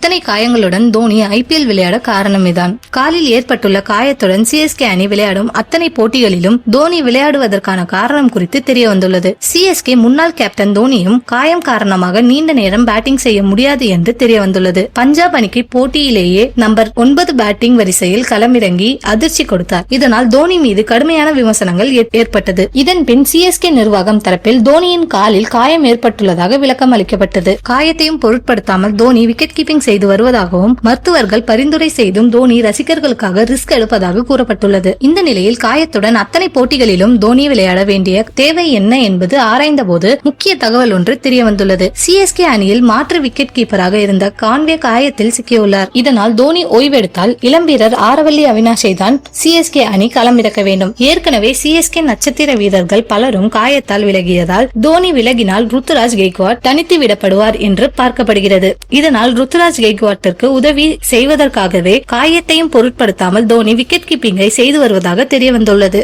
இத்தனை காயங்களுடன் தோனி IPL விளையாட காரணம் இதான். காலில் ஏற்பட்டுள்ள காயத்துடன் CSK அணி விளையாடும் அத்தனை போட்டிகளிலும் தோனி விளையாடுவதற்கான காரணம் குறித்து தெரிய வந்துள்ளது. CSK முன்னாள் கேப்டன் தோனியும் காயம் காரணமாக நீண்ட நேரம் பேட்டிங் செய்ய முடியாது என்று தெரிய வந்துள்ளது. பஞ்சாப் அணிக்கு போட்டியிலேயே நம்பர் 9 பேட்டிங் வரிசையில் களமிறங்கி அதிர்ச்சி கொடுத்தார். இதனால் தோனி மீது கடுமையான விமர்சனங்கள் ஏற்பட்டது. இதன் பின் CSK நிர்வாகம் தரப்பில் தோனியின் காலில் காயம் ஏற்பட்டுள்ளதாக விளக்கம் அளிக்கப்பட்டது. காயத்தையும் பொருட்படுத்தாமல் தோனி விக்கெட் கீப்பிங் செய்து வருவதாகவும் மருத்துவர்கள் பரிந்துரை செய்தும் தோனி ரசிகர்களுக்காக ரிஸ்க் எடுப்பதாக கூறப்பட்டுள்ளது. இந்த நிலையில் காயத்துடன் அத்தனை போட்டிகளிலும் தோனி விளையாட வேண்டிய தேவை என்ன என்பது ஆராய்ந்த போது முக்கிய தகவல் ஒன்று தெரிய வந்துள்ளது. CSK அணியில் மாற்று விக்கெட் கீப்பராக இருந்த கான்வே காயத்தில் சிக்கியுள்ளார். இதனால் தோனி ஓய்வெடுத்தால் இளம் வீரர் ஆரவல்லி அவினாஷை தான் CSK அணி களமிறக்க வேண்டும். ஏற்கனவே CSK நட்சத்திர வீரர்கள் பலரும் காயத்தால் விலகியதால் தோனி விலகினால் ருத்துராஜ் கெய்க்வாட் தனித்து விடப்படுவார் என்று பார்க்கப்படுகிறது. இதனால் ருத்துராஜ் கெய்க்வாட்டிற்கு உதவி செய்வதற்காகவே காயத்தையும் பொருட்படுத்தாமல் தோனி விக்கெட் கீப்பிங்கை செய்து வருவதாக தெரிய வந்துள்ளது.